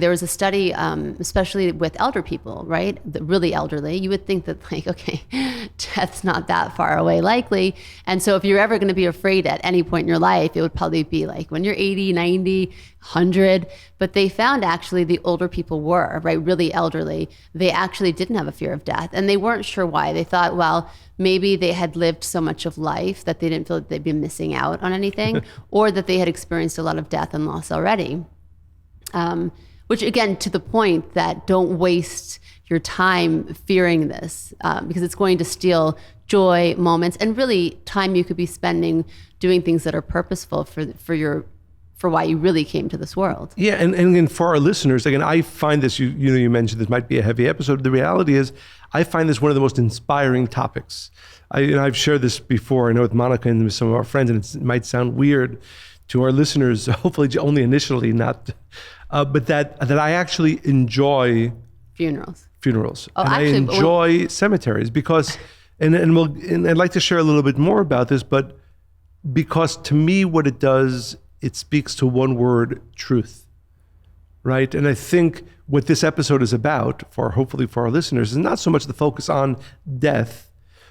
There was a study, especially with elder people, right? The really elderly. You would think that like, okay, death's not that far away likely. And so if you're ever going to be afraid at any point in your life, it would probably be like when you're 80, 90, 100. But they found actually the older people were, right, really elderly. They actually didn't have a fear of death. And they weren't sure why. They thought, well, maybe they had lived so much of life that they didn't feel that they'd been missing out on anything, or that they had experienced a lot of death and loss already. Which again, to the point that don't waste your time fearing this, because it's going to steal joy, moments, and really time you could be spending doing things that are purposeful for why you really came to this world. Yeah, and for our listeners, again, I find this, you mentioned this might be a heavy episode. The reality is, I find this one of the most inspiring topics. I've shared this before, I know with Monica and with some of our friends, and it might sound weird to our listeners, hopefully only initially, not, but that I actually enjoy funerals. Oh, and actually, I enjoy cemeteries because, and I'd like to share a little bit more about this, but because to me, what it does, it speaks to one word, truth, right? And I think what this episode is about, hopefully for our listeners, is not so much the focus on death,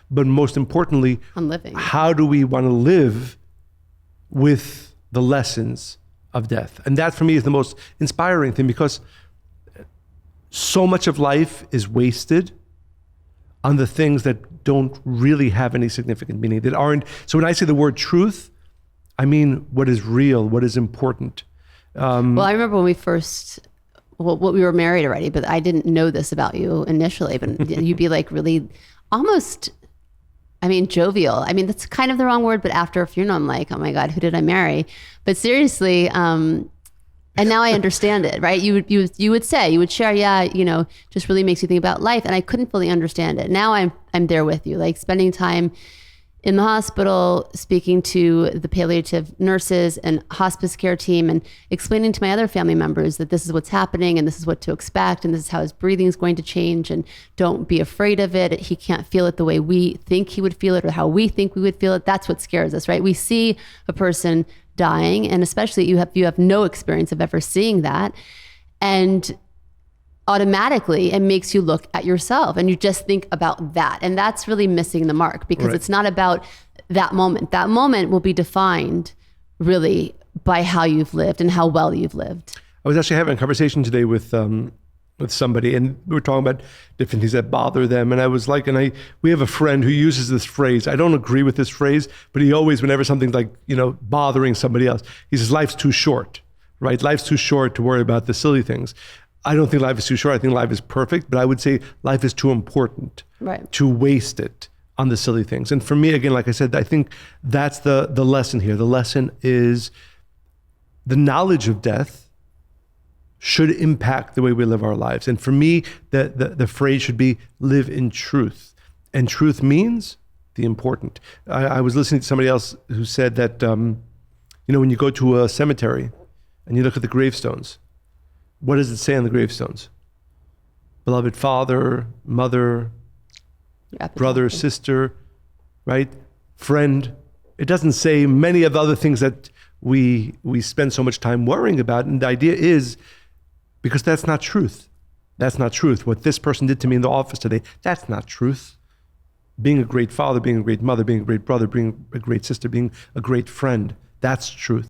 but most importantly, on living. How do we want to live with the lessons of death? And that for me is the most inspiring thing, because so much of life is wasted on the things that don't really have any significant meaning, that aren't. So when I say the word truth, I mean what is real, what is important. Well, I remember when we we were married already, but I didn't know this about you initially, but you'd be like really almost, jovial. That's kind of the wrong word, but after a funeral, I'm like, oh my God, who did I marry? But seriously, and now I understand it, right? You would share, yeah, just really makes you think about life. And I couldn't fully understand it. Now I'm there with you, like spending time in the hospital, speaking to the palliative nurses and hospice care team, and explaining to my other family members that this is what's happening and this is what to expect and this is how his breathing is going to change, and don't be afraid of it. He can't feel it the way we think he would feel it or how we think we would feel it. That's what scares us, right? We see a person dying, and especially you have no experience of ever seeing that, and automatically it makes you look at yourself and you just think about that. And that's really missing the mark, because right. It's not about that moment. That moment will be defined really by how you've lived and how well you've lived. I was actually having a conversation today with somebody, and we were talking about different things that bother them. And I was like, we have a friend who uses this phrase. I don't agree with this phrase, but he always, whenever something's like, bothering somebody else, he says, life's too short, right? Life's too short to worry about the silly things. I don't think life is too short. I think life is perfect, but I would say life is too important to waste it on the silly things. And for me, again, like I said, I think that's the lesson here. The lesson is the knowledge of death should impact the way we live our lives. And for me, the phrase should be live in truth. And truth means the important. I was listening to somebody else who said that, when you go to a cemetery and you look at the gravestones, what does it say on the gravestones? Beloved father, mother, brother, sister, right? Friend. It doesn't say many of the other things that we spend so much time worrying about. And the idea is, because that's not truth. That's not truth. What this person did to me in the office today, that's not truth. Being a great father, being a great mother, being a great brother, being a great sister, being a great friend, that's truth.